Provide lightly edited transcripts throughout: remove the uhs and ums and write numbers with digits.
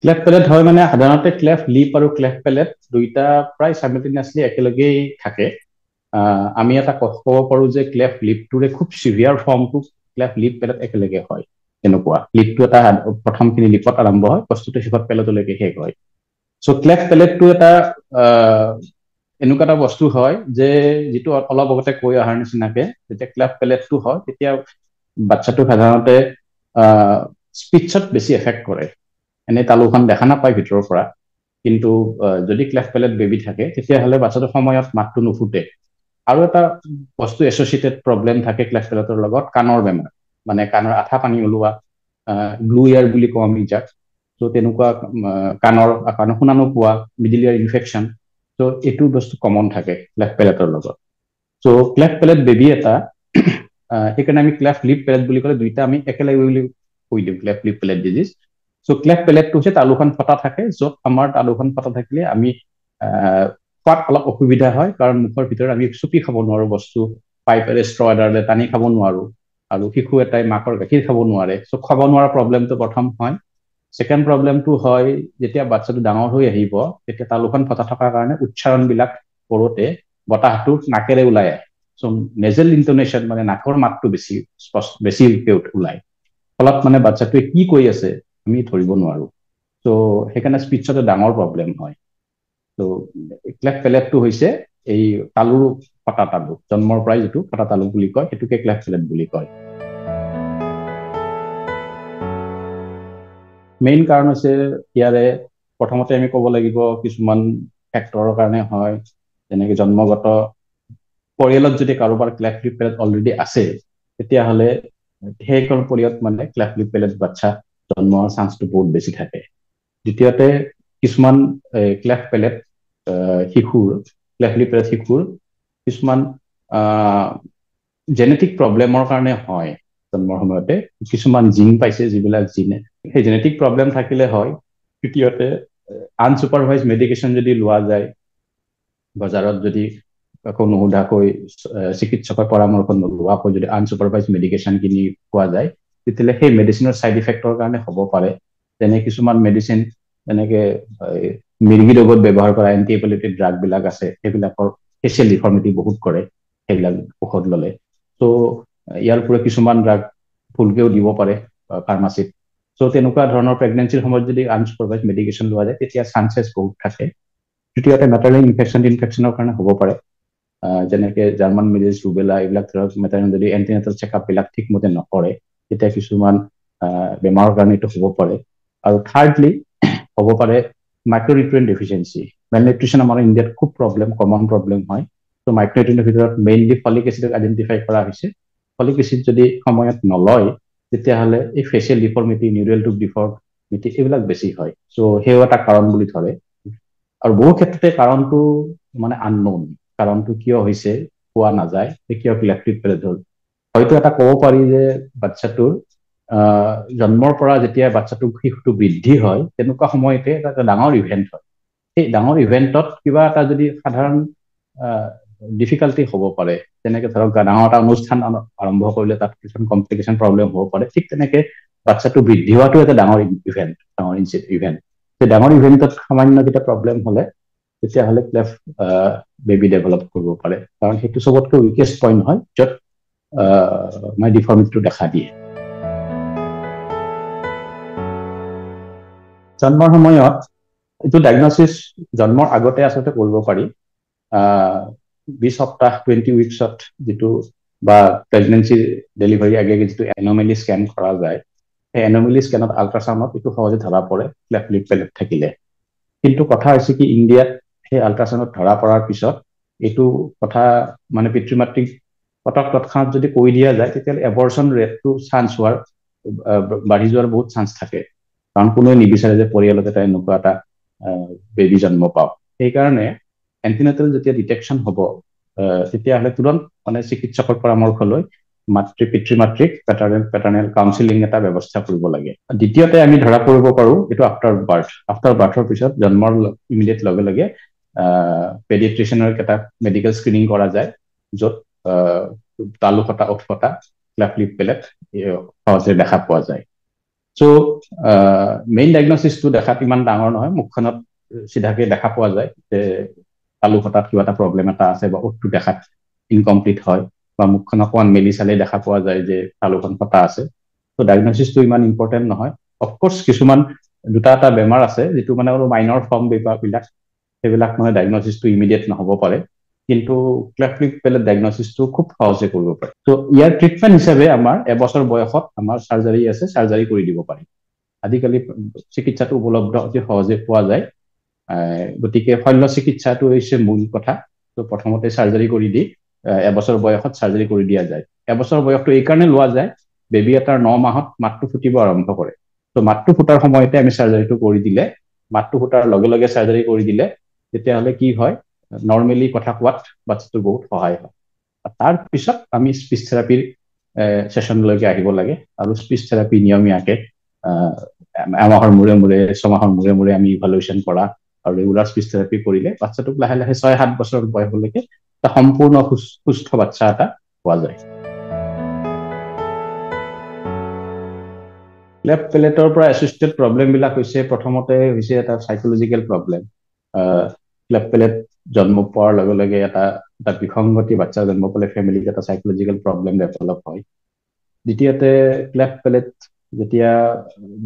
Clef plate হয় মানে সাধাৰণতে ক্লেফ লিপ আৰু ক্লেফ পেলেট দুইটা প্ৰায় সাইমেলটেনিয়াছলি একেলগেই থাকে। আমি এটা ক'ব পাৰো যে ক্লেফ লিপটোৰে খুব চিভিয়াৰ ফৰ্মটো ক্লেফ লিপ পেলেট একেলগে হয়। এনেকুৱা লিপটো এটা প্ৰথমখিনি লিপত আৰম্ভ হয়, বস্তুটো শেষত পেলেটলৈকে শেষ হয়। চ' ক্লেফ পেলেটটো এটা এনেকুৱা এটা বস্তু হয় যে যিটো অলপ আগতে কৈ অহাৰ নিচিনাকে যেতিয়া ক্লেফ পেলেটটো হয় তেতিয়া বাচ্চাটো সাধাৰণতে স্পিচত বেছি এফেক্ট কৰে। এনেই তালুখন দেখা নাপায় ভিতৰৰ পৰা, কিন্তু যদি ক্লেফ পেলেট বেবী থাকে তেতিয়াহ'লে বাচ্চাটো সময়ত মাতটো নুফুটে। আৰু এটা বস্তু এছ'চিয়েটেড প্ৰব্লেম থাকে ক্লেফ পেলেটৰ লগত, কাণৰ বেমাৰ, মানে কাণৰ আঠা পানী ওলোৱা, গ্লু ইয়াৰ বুলি কওঁ আমি যাক। চ' তেনেকুৱা কাণৰ শুনা নোপোৱা, মিডিল ইয়াৰ ইনফেকশ্যন। চ' এইটো বস্তু কমন থাকে ক্লেফ পেলেটৰ লগত। চ' ক্লেফ পেলেট বেবী এটা সেইকাৰণে আমি ক্লেফ লিপ পেলেট বুলি ক'লে দুইটা আমি একেলগে বুলি কৈ দিওঁ, ক্লেফ লিপ পেলেট ডিজিজ। চ' ক্লেফ পেলেটটো হৈছে তালুখন ফটা থাকে, য'ত আমাৰ তালুখন ফটা থাকিলে আমি খোৱাত অলপ অসুবিধা হয়, কাৰণ মুখৰ ভিতৰত আমি চুপি খাব নোৱাৰো বস্তু, পাইপেৰে ষ্ট্ৰ এডালে টানি খাব নোৱাৰো, আৰু শিশু এটাই মাকৰ গাখীৰ খাব নোৱাৰে। চ' খাব নোৱাৰা প্ৰব্লেমটো প্ৰথম হয়। ছেকেণ্ড প্ৰব্লেমটো হয় যেতিয়া বাচ্চাটো ডাঙৰ হৈ আহিব, তেতিয়া তালুখন ফটা থকাৰ কাৰণে উচ্চাৰণবিলাক কৰোঁতে বতাহটো নাকেৰে ওলাই আহে। চ' নেজেল ইণ্টনেশ্যন মানে নাকৰ মাতটো বেছিকে ওলায়। ফলত মানে বাচ্চাটোৱে কি কৈ আছে আমি ধৰিব নোৱাৰো। চ' সেইকাৰণে স্পীচতে ডাঙৰ প্ৰব্লেম হয়। ত' ক্লেফ পেলেটটো হৈছে এই তালুৰ ফটা তালু, জন্মৰ পৰাই যিটো ফটা তালু বুলি কয় সেইটোকে ক্লেফ পেলেট বুলি কয়। মেইন কাৰণ হৈছে ইয়াৰে প্ৰথমতে আমি ক'ব লাগিব কিছুমান ফেক্টৰৰ কাৰণে হয়, যেনেকে জন্মগত পৰিয়ালত যদি কাৰোবাৰ ক্লেফ লিপ পেলেট অলৰেডি আছে তেতিয়াহ'লে সেইখন পৰিয়ালত মানে ক্লেফ লিপ পেলেট বাচ্চা জন্ম হোৱাৰ চান্সটো বহুত বেছি থাকে। দ্বিতীয়তে কিছুমান clef plate clef lip plate শিশুৰ কিছুমান জেনেটিক প্ৰব্লেমৰ কাৰণে হয়। জন্মৰ সময়তে কিছুমান জিন পাইছে, যিবিলাক জিনে সেই জেনেটিক প্ৰব্লেম থাকিলে হয়। তৃতীয়তে আনচুপাৰভাইজ মেডিকেশ্যন যদি লোৱা যায়, বজাৰত যদি একো নুসুধাকৈ চিকিৎসকৰ পৰামৰ্শ নোলোৱাকৈ যদি আনচুপাৰভাইজ মেডিকেশ্যন কিনি খোৱা যায়, তেতিয়াহ'লে সেই মেডিচিনৰ ছাইড ইফেক্টৰ কাৰণে হ'ব পাৰে। যেনে কিছুমান মেডিচিন যেনেকে মিৰ্গী ৰোগত ব্যৱহাৰ কৰা এণ্টিএপিলেটিক ড্ৰাগবিলাক আছে, সেইবিলাকৰ ফেচিয়েল ডিফৰ্মিটি বহুত কৰে সেইবিলাক ঔষধ ল'লে। চ' ইয়াৰ পৰা কিছুমান ড্ৰাগ ভুলকেও দিব পাৰে ফাৰ্মাচীত। চ' তেনেকুৱা ধৰণৰ প্ৰেগনেঞ্চিৰ সময়ত যদি আনচুপাৰভাইজ মেডিকেশ্যন লোৱা যায় তেতিয়া চান্সেছ বহুত থাকে। তৃতীয়তে মেটাৰনেল ইনফেকশ্যনৰ কাৰণে হ'ব পাৰে, যেনেকে জাৰ্মান মিজেছ, ৰুবেলা, এইবিলাক ধৰক মেটাৰনেল যদি এণ্টিনেটাল চেকআপবিলাক ঠিকমতে নকৰে তেতিয়া কিছুমান বেমাৰৰ কাৰণে এইটো হ'ব পাৰে। আৰু থাৰ্ডলি হ'ব পাৰে মাইক্ৰ'নিউট্ৰিয়েণ্ট ডেফিচিয়েঞ্চি। মেলনিউট্ৰিশ্যন আমাৰ ইণ্ডিয়াত খুব কমন প্ৰব্লেম হয়। ত' মাইক্ৰ'নিউট্ৰিয়েণ্টৰ ভিতৰত মেইনলি ফলিক এচিডক আইডেণ্টিফাই কৰা হৈছে। ফলিক এচিড যদি সময়ত নলয় তেতিয়াহ'লে এই ফেচিয়েল ডিফৰ্মিটি, নিউৰেল টুথ ডিফৰ্মিটি এইবিলাক বেছি হয়। চ' সেইও এটা কাৰণ বুলি ধৰে। আৰু বহু ক্ষেত্ৰতে কাৰণটো মানে আননোন, কাৰণটো কিয় হৈছে পোৱা নাযায়, কিয় ক্লেফ লিপ পেলেট হ'ল। হয়তো এটা ক'ব পাৰি যে বাচ্চাটোৰ জন্মৰ পৰা যেতিয়া শিশুটো বৃদ্ধি হয় তেনেকুৱা সময়তে এটা ডাঙৰ ইভেণ্ট হয়। সেই ডাঙৰ ইভেণ্টত কিবা এটা যদি সাধাৰণ ডিফিকাল্টি হ'ব পাৰে, যেনেকে ধৰক ডাঙৰ এটা অনুষ্ঠান আৰম্ভ কৰিলে তাত কিছুমান কমপ্লিকেশ্যন প্ৰব্লেম হ'ব পাৰে, ঠিক তেনেকে বাচ্চাটো বৃদ্ধি হোৱাটো এটা ডাঙৰ ইভেণ্ট। সেই ডাঙৰ ইভেণ্টত সামান্য কিটা প্ৰব্লেম হ'লে তেতিয়াহ'লে ক্লেফ বেবী ডেভেলপ কৰিব পাৰে, কাৰণ সেইটো চবতকৈ উইকেষ্ট পইণ্ট হয় য'ত মানে ডিফৰ্মিটিটো দেখা দিয়ে। জন্মৰ সময়ত এইটো ডায়গনচিছ জন্মৰ আগতে আচলতে কৰিব পাৰি। 20 সপ্তাহ 20 উইকছত যিটো বা প্ৰেগনেঞ্চি ডেলিভাৰী আগে যিটো এন'মেলি স্কেন কৰা যায়, সেই এন'মেলি স্কেনত আল্ট্ৰাচাউণ্ডত এইটো সহজে ধৰা পৰে ক্লেফ লিপ পেলেট থাকিলে। কিন্তু কথা হৈছে কি, ইণ্ডিয়াত সেই আল্ট্ৰাচাউণ্ডত ধৰা পৰাৰ পিছত এইটো কথা মানে পিতৃ মাতৃক তৎক্ষণাৎ যদি কৈ দিয়া যায় তেতিয়াহ'লে এবৰ্চন ৰেটটো বাঢ়ি যোৱাৰ বহুত চান্স থাকে, কাৰণ কোনোৱে নিবিচাৰে যে পৰিয়ালত এটা এনেকুৱা এটা বেবী জন্ম পাওক। সেইকাৰণে এণ্টিনেটেল যেতিয়া ডিটেকশ্যন হ'ব তেতিয়াহ'লে তুৰন্ত মানে চিকিৎসকৰ পৰামৰ্শ লৈ পিতৃ মাতৃক পেটাৰ্নেল কাউন্সিলিং এটা ব্যৱস্থা কৰিব লাগে। দ্বিতীয়তে আমি ধৰা পৰিব পাৰোঁ এইটো আফটাৰ বাৰ্থৰ পিছত জন্মৰ ইমিডিয়েট লগে লগে পেডিয়াট্ৰিচিয়ানৰ এটা মেডিকেল স্ক্ৰিনিং কৰা যায়, য'ত তালু ফটা, ওঠ ফটা, ক্লেফ লিপ পেলেট সহজে দেখা পোৱা যায়। চ' মেইন ডায়েগনচিছটো দেখাত ইমান ডাঙৰ নহয়, মুখখনত চিধাকে দেখা পোৱা যায় যে তালু ফটাত কিবা এটা প্ৰব্লেম এটা আছে বা ওঠটো দেখাত ইনকমপ্লিট হয়, বা মুখখন অকণমান মেলি চালে দেখা পোৱা যায় যে তালুখন ফটা আছে। ত' ডায়েগনচিছটো ইমান ইম্পৰ্টেণ্ট নহয়। অফক'ৰ্চ কিছুমান দুটা এটা বেমাৰ আছে যিটো মানে অলপ মাইনৰ ফৰ্ম বিলাক, সেইবিলাক মানে ডায়েগনচিছটো ইমিডিয়েট নহ'ব পাৰে, কিন্তু ক্লেফ্ট লিপ পেলেট ডায়েগনচিছটো খুব সহজে কৰিব পাৰে। ত' ইয়াৰ ট্ৰিটমেণ্ট হিচাপে আমাৰ এবছৰ বয়সত আমাৰ চাৰ্জাৰী আছে, চাৰ্জাৰী কৰি দিব পাৰি। আজিকালি চিকিৎসাটো উপলব্ধ অতি সহজে পোৱা যায়, গতিকে শল্য চিকিৎসাটো হৈছে মূল কথা। ত' প্ৰথমতে চাৰ্জাৰী কৰি দি এবছৰ বয়সত চাৰ্জাৰী কৰি দিয়া যায়। এবছৰ বয়সটো এইকাৰণে লোৱা যায়, বেবী এটাৰ 9 মাহত মাতটো ফুটিব আৰম্ভ কৰে। ত' মাতটো ফুটাৰ সময়তে আমি চাৰ্জাৰীটো কৰি দিলে, মাতটো ফুটাৰ লগে লগে চাৰ্জাৰী কৰি দিলে তেতিয়াহ'লে কি হয়, নৰ্মেলি কথা কোৱাত বাচ্চাটোৰ বহুত সহায় হয়। তাৰ পিছত আমি স্পীচ থেৰাপিৰ ছেশ্যনলৈকে আহিব লাগে, আৰু স্পীচ থেৰাপি নিয়মীয়াকে এমাহৰ মূৰে মূৰে, ছমাহৰ মূৰে মূৰে আমি ইভালুৱেশ্যন কৰা আৰু ৰেগুলাৰ স্পীচ থেৰাপি কৰিলে বাচ্চাটোক লাহে লাহে 6-7 বছৰ বয়সলৈকে এটা সম্পূৰ্ণ সুস্থ বাচ্চা এটা পোৱা যায়। ক্লেফ্ট পেলেটৰ পৰা এছ'চিয়েটেড প্ৰব্লেম বিলাক হৈছে, প্ৰথমতে হৈছে এটা চাইকলজিকেল প্ৰব্লেম। ক্লেফ্ট পেলেট জন্ম পোৱাৰ লগে লগে এটা বিসংগতি, বাচ্চা জন্ম পালে ফেমিলিত এটা চাইকলজিকেল প্ৰব্লেম ডেভেলপ হয়। দ্বিতীয়তে ক্লেফ্ট পেলেট যেতিয়া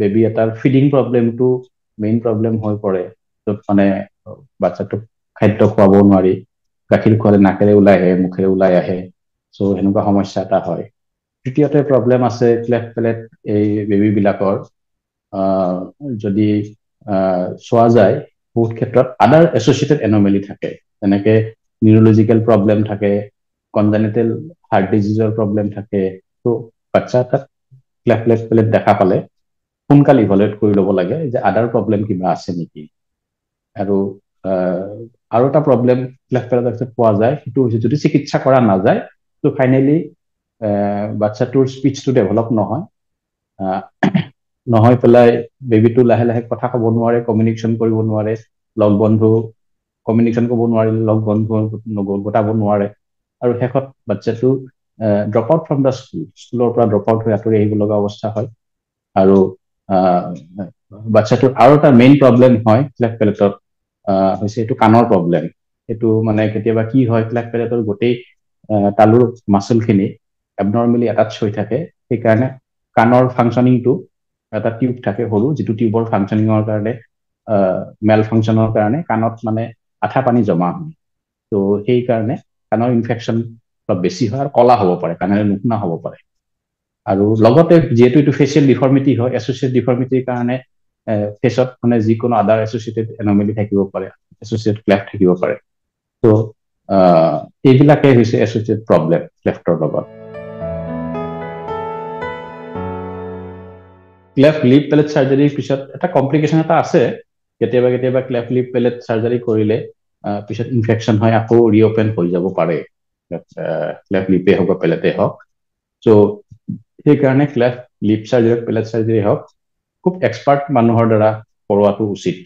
বেবী এটাৰ ফিডিং প্ৰব্লেমটো মেইন প্ৰব্লেম হৈ পৰে, য'ত মানে বাচ্চাটোক খাদ্য খুৱাব নোৱাৰি, গাখীৰ খুৱালে নাকেৰে ওলাই আহে, মুখেৰে ওলাই আহে, চ' সেনেকুৱা সমস্যা এটা হয়। তৃতীয়তে প্ৰব্লেম আছে ক্লেফ্ট পেলেট এই বেবী বিলাকৰ যদি চোৱা যায়, বহুত ক্ষেত্ৰত আদাৰ এছ'চিয়েটেড এন'মেলি থাকে, যেনেকে নিউৰলজিকেল প্ৰব্লেম থাকে, কনজেনিটেল হাৰ্ট ডিজিজৰ প্ৰব্লেম থাকে। ত' বাচ্চা এটাক ক্লেফ্ট পেলেট দেখা পালে সোনকালে ইভালুৱেট কৰি ল'ব লাগে যে আদাৰ প্ৰব্লেম কিবা আছে নেকি। আৰু এটা প্ৰব্লেম ক্লেফ্ট পেলেটত পোৱা যায়, সেইটো হৈছে যদি চিকিৎসা কৰা নাযায়, ত' ফাইনেলি বাচ্চাটোৰ স্পীচটো ডেভেলপ নহয় পেলাই বেবীটো লাহে লাহে কথা ক'ব নোৱাৰে, কমিউনিকেশ্যন কৰিব নোৱাৰে, কমিউনিকেশ্যন কৰিব নোৱাৰিলে লগ বন্ধু গোটাব নোৱাৰে, আৰু শেষত বাচ্চাটো ড্ৰপ আউট ফ্ৰম দ্য স্কুলৰ পৰা ড্ৰপ আউট হৈ আঁতৰি আহিব লগা অৱস্থা হয়। আৰু বাচ্চাটোৰ আৰু এটা মেইন প্ৰব্লেম হয় ক্লেফ্ট পেলেটত, হৈছে এইটো কাণৰ প্ৰব্লেম। এইটো মানে কেতিয়াবা কি হয়, ক্লেফ্ট পেলেটৰ গোটেই তালুৰ মাচলখিনি এবনৰ্মেলি এটাচ হৈ থাকে, সেইকাৰণে কাণৰ ফাংচনিংটো এটা টিউব থাকে সৰু, যিটো টিউবৰ ফাংচনিঙৰ কাৰণে মেল ফাংচনৰ কাৰণে কাণত মানে আঠা পানী জমা হয়। ত' সেইকাৰণে কাণৰ ইনফেকশ্যন অলপ বেছি হয়, আৰু কলা হ'ব পাৰে, কাণেৰে নুশুনা হ'ব পাৰে। আৰু লগতে যিহেতু এইটো ফেচিয়েল ডিফৰ্মিটি হয়, এছ'চিয়েট ডিফৰ্মিটিৰ কাৰণে ফেচত মানে যিকোনো আদাৰ এছ'চিয়েটেড এন'মেলি থাকিব পাৰে, এছ'চিয়েট ক্লেফ্ট থাকিব পাৰে। ত' এইবিলাকে হৈছে এছ'চিয়েট প্ৰব্লেম ক্লেফ্টৰ লগত। ক্লেফ্ট লিপ পেলেট চাৰ্জাৰীৰ পিছত এটা কমপ্লিকেশ্যন এটা আছে, কেতিয়াবা ক্লেফ্ট লিপ পেলেট চাৰ্জাৰী কৰিলে পিছত ইনফেকশ্যন হয়, আকৌ ৰিঅ'পেন হৈ যাব পাৰে, ক্লেফ্ট লিপে হওক বা পেলেটে হওক। চ' সেইকাৰণে cleft lip surgery, palate surgery হওক, খুব এক্সপাৰ্ট মানুহৰ দ্বাৰা কৰোৱাটো উচিত।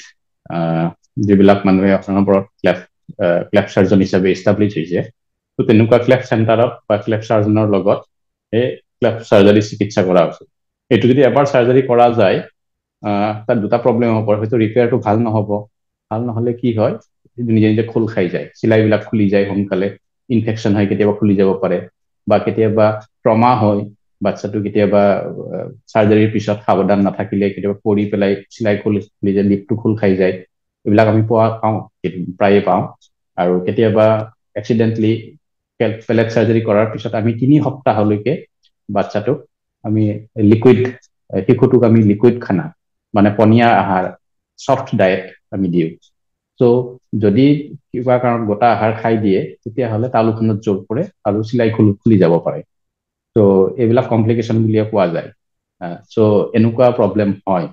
যিবিলাক মানুহে অনবৰত ক্লেফ্ট চাৰ্জন হিচাপে ইষ্টাব্লিছ হৈছে, ত' তেনেকুৱা ক্লেফ্ট চেণ্টাৰত বা ক্লেফ্ট চাৰ্জনৰ লগত এই ক্লেফ্ট চাৰ্জাৰী চিকিৎসা কৰা উচিত। এইটো যদি এবাৰ চাৰ্জাৰী কৰা যায়, তাত দুটা প্ৰব্লেম হ'ব পাৰে, হয়তো ৰিপেয়াৰটো ভাল নহ'ব, ভাল নহ'লে কি হয়, নিজে নিজে খোল খাই যায়, চিলাইবিলাক খুলি যায় সোনকালে, ইনফেকশ্যন হয়, কেতিয়াবা খুলি যাব পাৰে, বা কেতিয়াবা ট্ৰমা হয়, বাচ্চাটো কেতিয়াবা চাৰ্জাৰীৰ পিছত সাৱধান নাথাকিলে কেতিয়াবা পৰি পেলাই চিলাই খুলি যায়, লিপটো খোল খাই যায়, এইবিলাক আমি প্ৰায়ে পাওঁ। আৰু কেতিয়াবা এক্সিডেণ্টলি পেলেট চাৰ্জাৰী কৰাৰ পিছত আমি 3 সপ্তাহলৈকে বাচ্চাটোক আমি শিশুটোক আমি লিকুইড খানা, মানে পনীয়া আহাৰ, চফ্ট ডায়েট আমি দিওঁ। চ' যদি কিবা কাৰণত গোটা আহাৰ খাই দিয়ে, তেতিয়াহ'লে তালুখনত জোৰ পৰে আৰু চিলাই খুলি যাব পাৰে। চ' এইবিলাক কমপ্লিকেশ্যন বুলিয়ে কোৱা যায়। চ' এনেকুৱা প্ৰব্লেম হয়।